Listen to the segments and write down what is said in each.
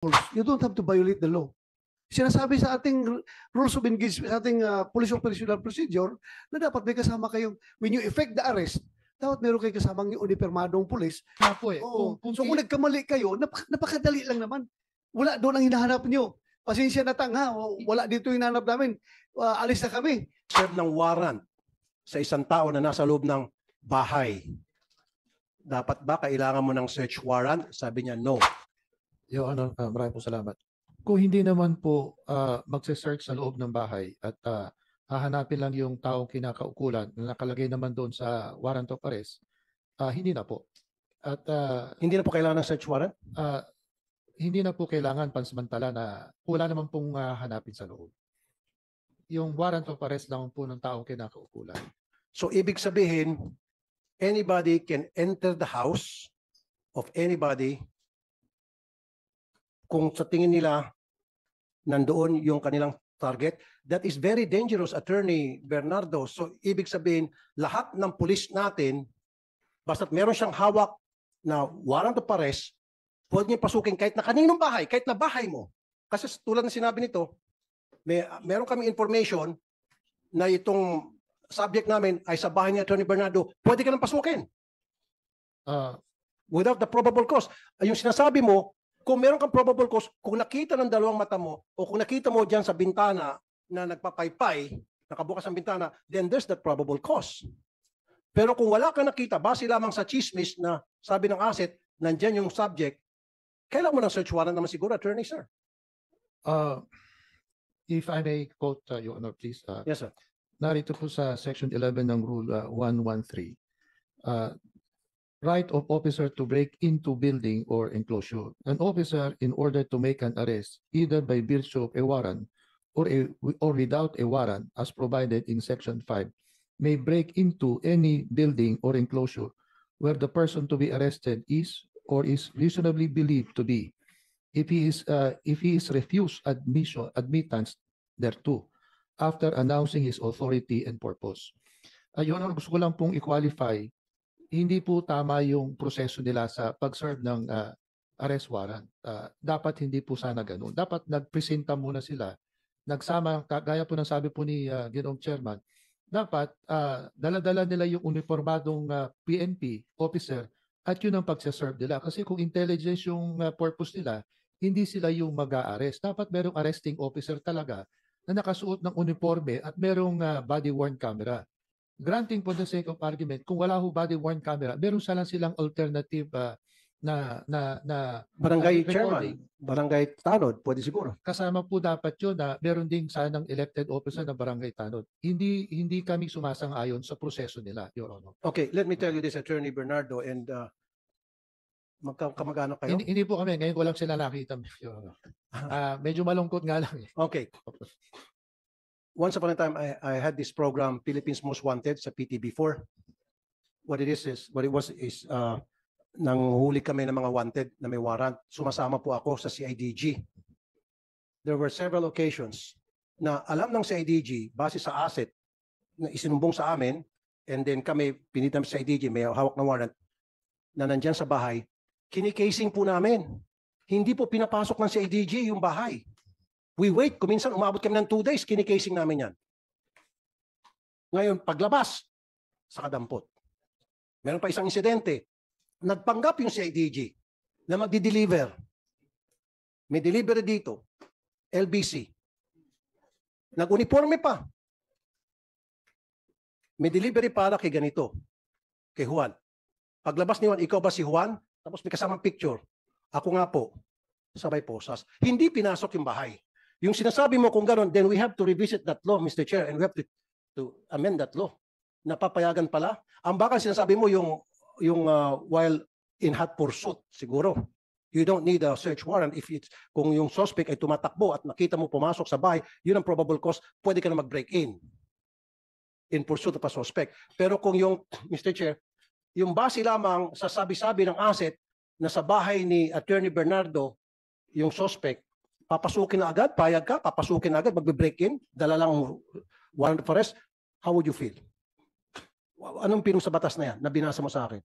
You don't have to violate the law. Sinasabi sa ating rules of engagement, sa ating police operational procedure, na dapat may kasama kayong, when you effect the arrest, dapat meron kayong kasamang yung unipermadong pulis. Nga po eh. Oo. So kung nagkamali kayo, napakadali lang naman. Wala doon ang hinahanap nyo. Pasensya na tanga, wala dito yung hinahanap namin. Alis na kami. Serve ng warrant sa isang tao na nasa loob ng bahay. Dapat ba kailangan mo ng search warrant? Sabi niya, no. Your Honor, maraming po salamat. Kung hindi naman po magse-search sa loob ng bahay at hahanapin lang yung taong kinakaukulan na nakalagay naman doon sa warrant of arrest, hindi na po. At Hindi na po kailangan ng search warrant? hindi na po kailangan pansamantala na wala naman pong hanapin sa loob. Yung warrant of arrest lang po ng taong kinakaukulan. So ibig sabihin, anybody can enter the house of anybody kung sa tingin nila nandoon yung kanilang target. That is very dangerous, Attorney Bernardo. So ibig sabihin, lahat ng pulis natin, basta't meron siyang hawak na warrant of arrest, pwede niya pasukin kahit na kaninong bahay, kahit na bahay mo. Kasi tulad ng sinabi nito, meron kami information na itong subject namin ay sa bahay ni Attorney Bernardo, pwede ka nang pasukin. Without the probable cause. Yung sinasabi mo, kung meron kang probable cause, kung nakita ng dalawang mata mo, o kung nakita mo dyan sa bintana na nagpapaypay, nakabukas ang bintana, then there's that probable cause. Pero kung wala kang nakita, base lamang sa chismis na sabi ng asset, nandyan yung subject, kailangan mo ng search warrant naman siguro, Attorney, sir. If I may quote, Your Honor, please. Yes, sir. Narito po sa Section 11 ng Rule 113. Right of officer to break into building or enclosure. An officer, in order to make an arrest, either by virtue of a warrant or without a warrant, as provided in Section 5, may break into any building or enclosure where the person to be arrested is or is reasonably believed to be, if he is refused admittance thereto, after announcing his authority and purpose. Your Honor, gusto ko lang pong i-qualify, hindi po tama yung proseso nila sa pag-serve ng arrest warrant. Dapat hindi po sana ganun. Dapat nagpresenta muna sila. Nagsama, gaya po ng sabi po ni Ginoong Chairman, dapat dala-dala nila yung uniformadong PNP officer at yun ang pagsaserve nila. Kasi kung intelligence yung purpose nila, hindi sila yung mag-a-arrest. Dapat merong arresting officer talaga na nakasuot ng uniforme at merong body-worn camera. Granting for the sake of argument, kung wala ho body-worn camera, meron silang alternative na Barangay recording. chairman, barangay tanod, pwede siguro. Kasama po dapat yun na meron ding sanang elected officer ng barangay tanod. Hindi kami sumasang-ayon sa proseso nila, Your Honor. Okay, let me tell you this, Attorney Bernardo, and magkamag-anak kayo? Hindi po kami, ngayon ko lang sila nakita, Your Honor. Medyo malungkot nga lang. Okay. Once upon a time, I had this program, Philippines Most Wanted, sa PTB4. What it was is, nanghuli kami ng mga wanted na may warrant. Sumasama po ako sa CIDG. There were several occasions na alam ng CIDG, base sa asset na isinumbong sa amin, and then kami, pinitam sa CIDG, may hawak na warrant, na nandyan sa bahay, kinikasing po namin. Hindi po pinapasok ng CIDG yung bahay. We wait, kuminsan umabot kami ng 2 days, kinikasing namin yan. Ngayon, paglabas, sa kadampot. Meron pa isang insidente, nagpanggap yung CIDG na magdi-deliver. May delivery dito, LBC. Nag-uniforme pa. May delivery para kay ganito, kay Juan. Paglabas ni Juan, ikaw ba si Juan? Tapos may kasamang picture. Ako nga po, sabay posas. Hindi pinasok yung bahay. Yung sinasabi mo kung gano'n, then we have to revisit that law, Mr. Chair, and we have to amend that law. Napapayagan pala. Ang baka sinasabi mo yung while in hot pursuit, siguro. You don't need a search warrant if kung yung suspect ay tumatakbo at nakita mo pumasok sa bahay, yun ang probable cause, pwede ka na mag-break in pursuit of a suspect. Pero kung yung, Mr. Chair, yung base lamang sa sabi-sabi ng asset na sa bahay ni Attorney Bernardo, yung suspect, papasukin na agad, payag ka, papasukin na agad, magbe-break in, dala lang warrant of arrest, how would you feel? Anong pinong sa batas na yan na binasa mo sa akin?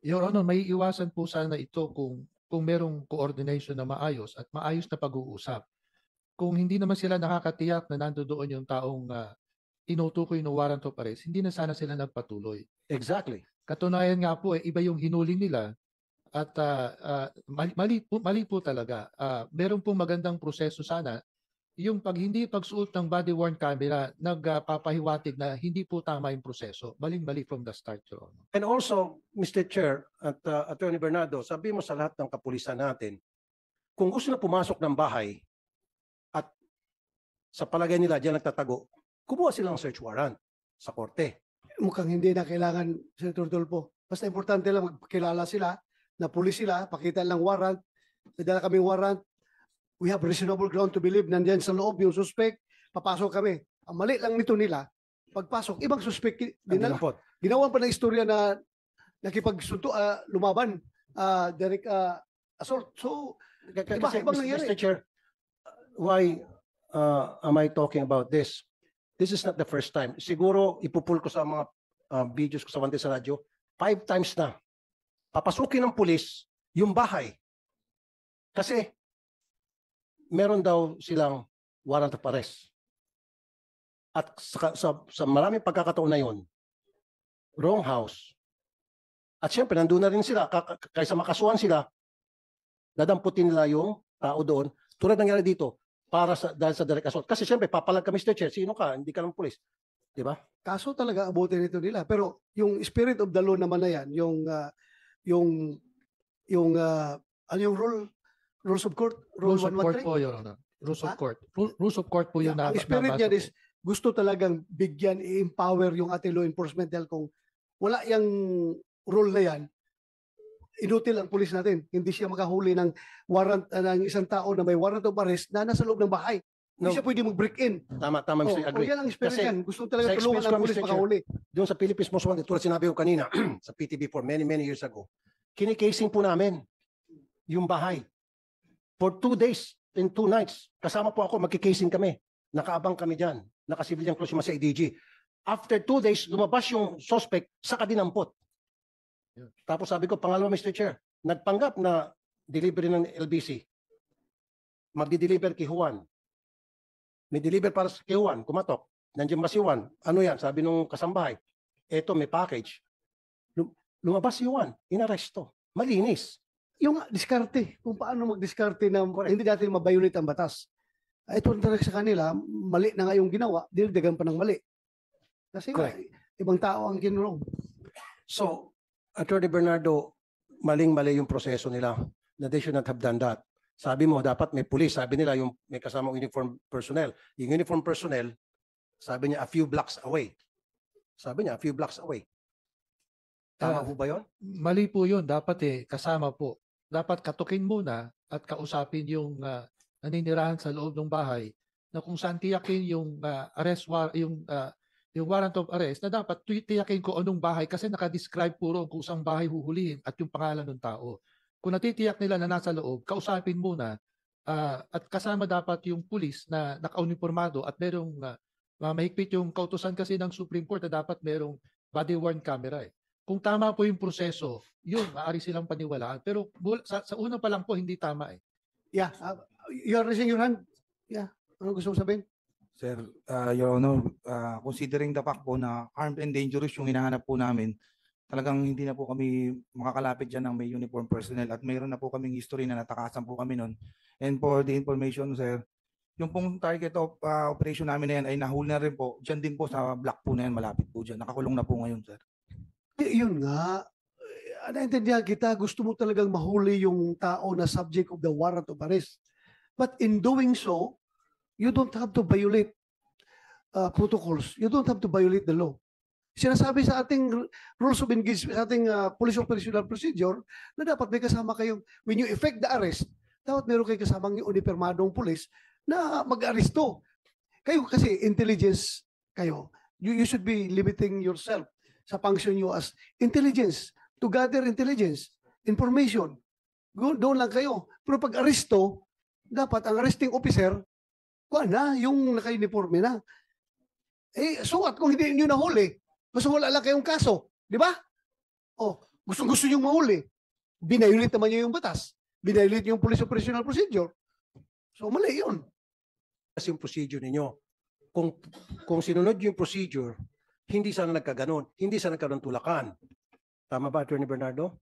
Your Honor, may iwasan po sana ito kung kung merong coordination na maayos at maayos na pag-uusap. Kung hindi naman sila nakakatiyak na nandoon yung taong tinutukoy ng warrant of arrest, hindi na sana sila nagpatuloy. Exactly. Katunayan nga po, iba yung hinuling nila at mali po talaga. Meron pong magandang proseso sana. Yung hindi pagsuot ng body-worn camera, nagpapahiwatig na hindi po tama yung proseso. Maling-mali from the start, Your Honor. And also, Mr. Chair at Attorney Bernardo, sabi mo sa lahat ng kapulisan natin, kung gusto na pumasok ng bahay at sa palagay nila diyan nagtatago, kumuha sila ng search warrant sa korte. Mukhang hindi na kailangan, Senator Tulfo. Basta importante lang magpakilala sila, na pulis sila, pakita lang warrant, nadala kaming warrant, we have reasonable ground to believe nandiyan sa loob yung suspect, papasok kami. Ang mali lang nito nila, pagpasok, ibang suspect dinala. Ginawa pa ng istorya na nakipagsunto, lumaban, direct assault. So, Kasi, ibang nangyari. Mr. Chair, why am I talking about this? This is not the first time. Siguro ipupul ko sa mga videos ko sa Wante sa radyo, 5 times na. Papasukin ng pulis yung bahay. Kasi meron daw silang warrant of arrest. At sa maraming pagkakataon na yun, wrong house. At syempre, nandun na rin sila. Kaysa makasuhan sila, dadamputin nila yung tao doon. Tulad nangyari dito, dahil sa direct assault. Kasi syempre, papalag ka, Mr. Chair, sino ka? Hindi ka ng pulis. Di ba? Kaso talaga abutin nito nila. Pero yung spirit of the law naman na yan, yung rules of court, Rules of court 113. po, Your Honor. Rules of Ha? court. Rules of court po yung Ang spirit nabasa niya ko. is gusto talagang bigyan, i-empower yung ating law enforcement dahil kung wala yung rule na yan, inutil ang pulis natin. Hindi siya makahuli ng warrant ng isang tao na may warrant of arrest na nasa loob ng bahay. Hindi No. siya pwede mag-break in. Tama, Mr. Agree. Yan ang spirit Kasi yan. Gusto talaga sa tulungan experience ng ko, pulis Mr. Chair, makahuli. Doon sa Philippines Most Wanted, tulad sinabi ko kanina, sa PTV for many years ago, kinikasing po namin yung bahay. For 2 days and 2 nights, kasama po ako, magkikasing kami. Nakaabang kami dyan. Naka-civilian close yung sa ADG. After 2 days, lumabas yung suspect sa kadinampot. Tapos sabi ko, pangalawa, Mr. Chair, nagpanggap na delivery ng LBC. Magdi-deliver kay Juan. May deliver para kay Juan, kumatok. Nandiyan ba si Juan? Ano yan? Sabi nung kasambahay. Eto, may package. Lumabas si Juan, inaresto. Malinis. Yung diskarte, kung paano mag-diskarte na hindi natin mabayulit ang batas. Ito talaga sa kanila, mali na nga yung ginawa, dinagdagan pa ng mali. Kasi Correct. ibang tao ang ginurong. So, Attorney Bernardo, maling-mali yung proseso nila na they should not have done that. Sabi mo, dapat may police. Sabi nila, yung may kasamang uniform personnel. Yung uniform personnel, sabi niya, a few blocks away. Sabi niya, a few blocks away. Tama po ba yun? Mali po yun. Dapat kasama po. Dapat katukin muna at kausapin yung naninirahan sa loob ng bahay na kung saan tiyakin yung yung warrant of arrest na dapat tiyakin ko anong bahay kasi nakadescribe puro kung saan bahay huhulihin at yung pangalan ng tao. Kung natitiyak nila na nasa loob, kausapin muna at kasama dapat yung pulis na naka-uniformado at merong mahigpit yung kautusan kasi ng Supreme Court na dapat merong body-worn camera. Kung tama po yung proseso, yun, maaari silang paniwalaan. Pero sa una pa lang po, hindi tama eh. Yeah, you're raising your hand. Yeah, ano gusto mo sabihin? Sir, Your Honor, considering the fact po na armed and dangerous yung hinahanap po namin, talagang hindi na po kami makakalapit dyan ng may uniform personnel at mayroon na po kaming history na natakasan po kami nun. And for the information, sir, yung pong target of operation namin na yan ay nahuli na rin po, dyan din po sa block po na yan, malapit po dyan. Nakakulong na po ngayon, sir. Yun nga, naintindihan kita, gusto mo talagang mahuli yung tao na subject of the warrant of arrest. But in doing so, you don't have to violate protocols. You don't have to violate the law. Sinasabi sa ating rules of engagement, sa ating police operational procedure, na dapat may kasama kayong, when you effect the arrest, dapat meron kayo kasamang yung unipermadong police na mag-aresto. Kayo kasi intelligence kayo. You should be limiting yourself sa function nyo as intelligence, to gather intelligence, information. Doon lang kayo. Pero pag aresto, dapat ang arresting officer, kuha na, yung naka-uniforme na. Sukat kung hindi nyo nahuli, basta wala lang kayong kaso. Di ba? Gusto nyo mahuli. Binayulit naman nyo yung batas. binailit yung police operational procedure. So mali yun. Kasi yung procedure ninyo. Kung sinunod yung procedure, hindi sana nagkaganon, hindi sana nagkaroon tulakan. Tama ba, Attorney Bernardo?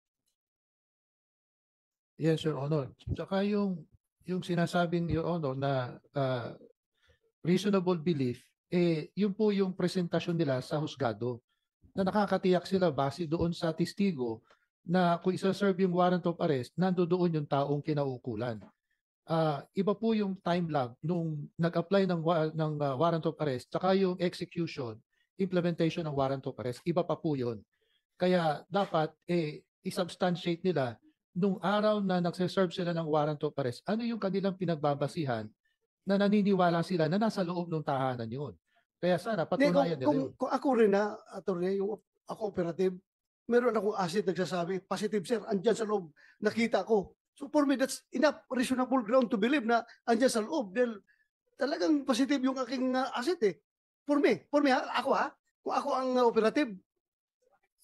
Yes, Your Honor. Tsaka yung sinasabing, Your Honor, na reasonable belief, yun po yung presentasyon nila sa husgado na nakakatiyak sila base doon sa testigo na kung isa-serve yung warrant of arrest, nandoon yung taong kinaukulan. Iba po yung time lag nung nag-apply ng warrant of arrest tsaka yung execution, implementation ng warrant of arrest, iba pa po yun. Kaya dapat i-substantiate nila nung araw na nagse-serve sila ng warrant of arrest, ano yung kanilang pinagbabasihan na naniniwala sila na nasa loob ng tahanan yun. Kaya sana Hindi, patunayan nila yun. kung ako rin na, attorney, yung ako operative, meron akong asset nagsasabi, positive sir, andyan sa loob, nakita ko. So for me, that's enough reasonable ground to believe na andyan sa loob. Dahil talagang positive yung aking asset eh. For me, ako kung ako ang operative,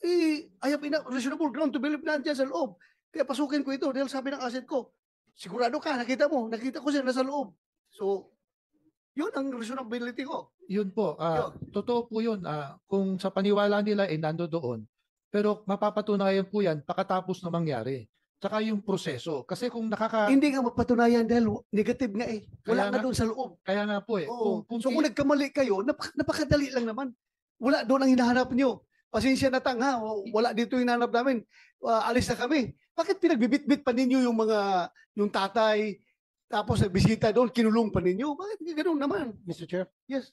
I have enough reasonable ground to believe na andyan sa loob. Kaya pasukin ko ito dahil sabi ng asset ko, sigurado ka, nakita ko siya nasa loob. So, yun ang reasonability ko. Yun po, Yun. totoo po yun. Kung sa paniwala nila nando doon, pero mapapatunayan po yan pagkatapos na mangyari. Tsaka yung proseso. Kasi kung Hindi nga mapatunayan dahil negative nga eh. Wala Kaya na nga- doon sa loob. kaya nga po Oo. kung So kung nagkamali kayo, napakadali lang naman. Wala doon ang hinahanap nyo. Pasensya na tanga, wala dito yung hinahanap namin. Alis na kami. Bakit pinagbibit-bit pa ninyo yung tatay, tapos nagbisita doon, kinulong pa ninyo? Bakit ganoon naman? Mr. Chair? Yes.